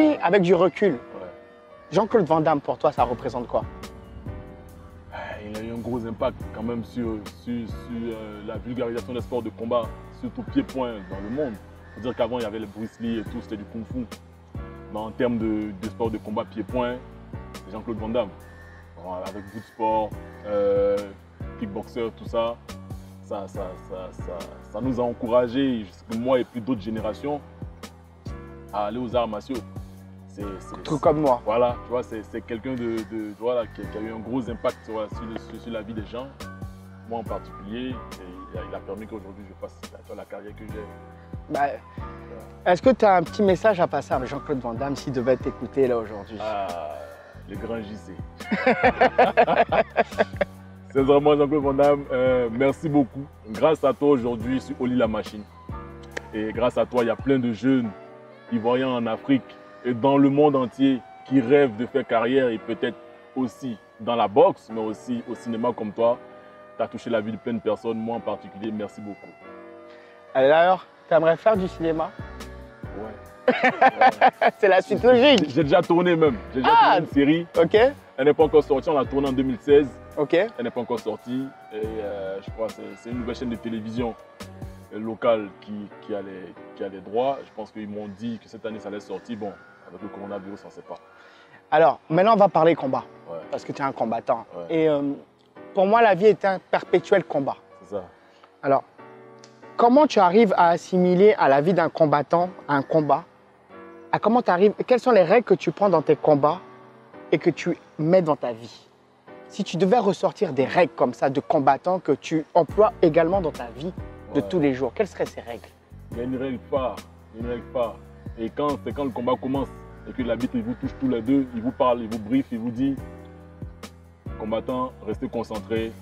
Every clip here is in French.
Aujourd'hui, avec du recul, Ouais. Jean-Claude Van Damme, pour toi, ça représente quoi? Il a eu un gros impact quand même sur la vulgarisation des sports de combat, surtout pied-point dans le monde. Il faut dire qu'avant, il y avait le Bruce Lee et tout, c'était du kung-fu. Mais en termes de sport de combat pied-point, c'est Jean-Claude Van Damme. Bon, avec beaucoup de sport, kickboxer, tout ça, ça nous a encouragés, moi et puis d'autres générations, à aller aux arts martiaux. Tout comme moi. Voilà, tu vois, c'est quelqu'un voilà, qui a eu un gros impact sur la vie des gens. Moi en particulier, et il a permis qu'aujourd'hui je fasse la carrière que j'ai. Bah, est-ce que tu as un petit message à passer à Jean-Claude Van Damme s'il devait t'écouter là aujourd'hui? Ah, le grand JC. C'est vraiment Jean-Claude Van Damme, merci beaucoup. Grâce à toi aujourd'hui, je suis Oli la machine. Et grâce à toi, il y a plein de jeunes ivoiriens en Afrique et dans le monde entier qui rêvent de faire carrière et peut-être aussi dans la boxe, mais aussi au cinéma comme toi. Tu as touché la vie de plein de personnes, moi en particulier, merci beaucoup. Alors, tu aimerais faire du cinéma? Ouais. C'est la suite logique. J'ai déjà tourné même. J'ai déjà tourné une série. Ok, Elle n'est pas encore sortie, on l'a tournée en 2016. ok. Elle n'est pas encore sortie. Et je crois que c'est une nouvelle chaîne de télévision locale qui a les droits. Je pense qu'ils m'ont dit que cette année ça allait sortir. Bon, avec le coronavirus, on ne sait pas. Alors, maintenant, on va parler combat. Ouais. Parce que tu es un combattant. Ouais. Et pour moi, la vie est un perpétuel combat. C'est ça. Alors, comment tu arrives à assimiler à la vie d'un combattant un combat? Quelles sont les règles que tu prends dans tes combats et que tu mets dans ta vie? Si tu devais ressortir des règles comme ça de combattant que tu emploies également dans ta vie de tous les jours, quelles seraient ces règles? Il y a une règle phare. Et c'est quand le combat commence et que l'arbitre il vous touche tous les deux, il vous parle, il vous briefe, il vous dit combattant, restez concentrés,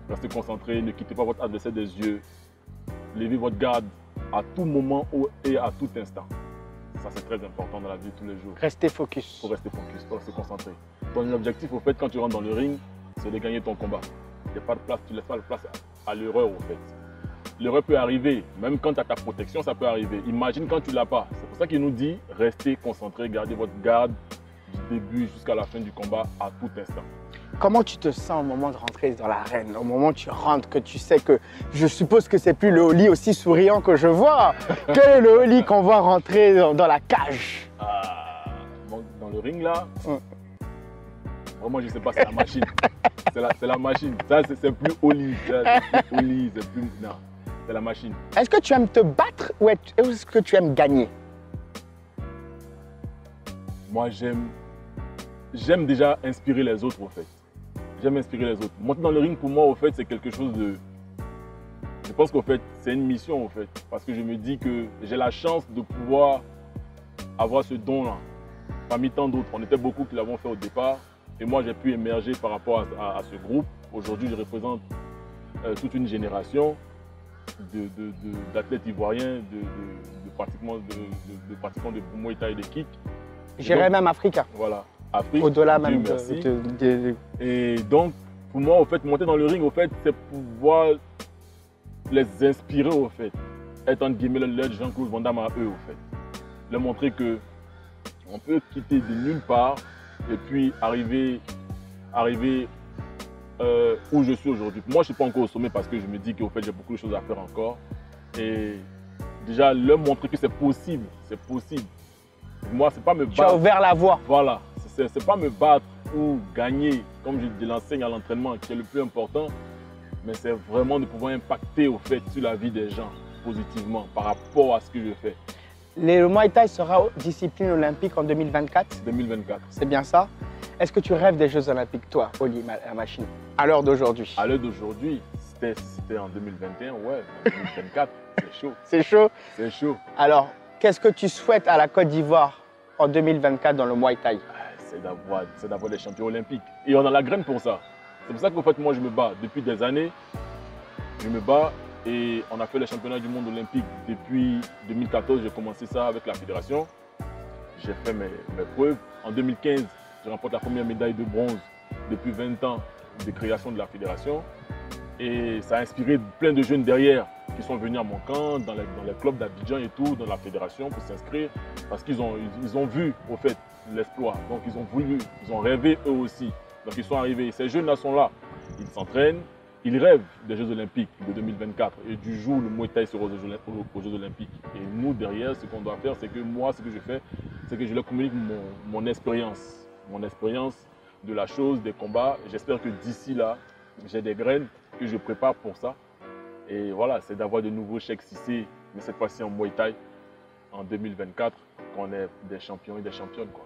ne quittez pas votre adversaire des yeux, levez votre garde à tout moment et à tout instant. Ça, c'est très important dans la vie de tous les jours. Restez focus. Il faut rester focus, il faut rester concentré. Ton objectif, au fait, quand tu rentres dans le ring, c'est de gagner ton combat. Il n'y a pas de place, tu ne laisses pas de place à l'erreur, au fait. L'erreur peut arriver, même quand tu as ta protection, ça peut arriver. Imagine quand tu ne l'as pas. C'est pour ça qu'il nous dit, restez concentré, gardez votre garde du début jusqu'à la fin du combat à tout instant. Comment tu te sens au moment de rentrer dans l'arène? Au moment où tu rentres, que tu sais que... Je suppose que c'est plus le Oli aussi souriant que je vois. Quel est le Oli qu'on voit rentrer dans la cage? Dans le ring, là, vraiment, je ne sais pas, c'est la machine. C'est la machine. Ça, c'est plus Oli. C'est plus... Non, c'est la machine. Est-ce que tu aimes te battre ou est-ce que tu aimes gagner? Moi, j'aime déjà inspirer les autres, au fait. J'aime inspirer les autres. Monter dans le ring, pour moi, au fait, c'est quelque chose de... Je pense qu'au fait, c'est une mission, au fait. Parce que je me dis que j'ai la chance de pouvoir avoir ce don-là. Parmi tant d'autres, on était beaucoup qui l'avons fait au départ. Et moi, j'ai pu émerger par rapport à ce groupe. Aujourd'hui, je représente toute une génération d'athlètes ivoiriens, de pratiquants de Muay Thai et de kick. J'irais même africain. Voilà. Afrique, Au-delà même Et donc, pour moi, au fait, monter dans le ring, au fait, c'est pouvoir les inspirer, au fait. Être entre guillemets le Jean-Claude Van Damme à eux, au fait. Leur montrer que on peut quitter de nulle part et puis arriver où je suis aujourd'hui. Moi, je ne suis pas encore au sommet parce que je me dis qu'au fait, j'ai beaucoup de choses à faire encore. Et déjà, leur montrer que c'est possible. C'est possible. Moi, c'est pas me battre. Tu as ouvert la voie. Voilà. C'est pas me battre ou gagner, comme je l'enseigne à l'entraînement, qui est le plus important, mais c'est vraiment de pouvoir impacter au fait sur la vie des gens positivement par rapport à ce que je fais. Le Muay Thai sera discipline olympique en 2024. 2024. C'est bien ça. Est-ce que tu rêves des Jeux Olympiques, toi, Oli la machine, à l'heure d'aujourd'hui? À l'heure d'aujourd'hui, c'était en 2021, ouais, en 2024, c'est chaud. C'est chaud? C'est chaud. Alors, qu'est-ce que tu souhaites à la Côte d'Ivoire en 2024 dans le Muay Thai? C'est d'avoir des champions olympiques. Et on a la graine pour ça. C'est pour ça qu'en fait, moi, je me bats. Depuis des années, je me bats et on a fait les championnats du monde olympique. Depuis 2014, j'ai commencé ça avec la fédération. J'ai fait mes preuves. En 2015, je remporte la première médaille de bronze depuis 20 ans de création de la fédération. Et ça a inspiré plein de jeunes derrière qui sont venus à mon camp, dans les clubs d'Abidjan et tout, dans la fédération pour s'inscrire, parce qu'ils ont vu au fait l'exploit. Donc ils ont voulu, ils ont rêvé eux aussi. Donc ils sont arrivés. Ces jeunes-là sont là. Ils s'entraînent, ils rêvent des Jeux Olympiques de 2024 et du jour où le Muay Thai sera aux Jeux Olympiques. Et nous, derrière, ce qu'on doit faire, c'est que moi, ce que je fais, c'est que je leur communique mon expérience de la chose, des combats. J'espère que d'ici là, j'ai des graines que je prépare pour ça. Et voilà, c'est d'avoir de nouveaux Cheikh Cissé, mais cette fois-ci en Muay Thai, en 2024, qu'on est des champions et des championnes, quoi.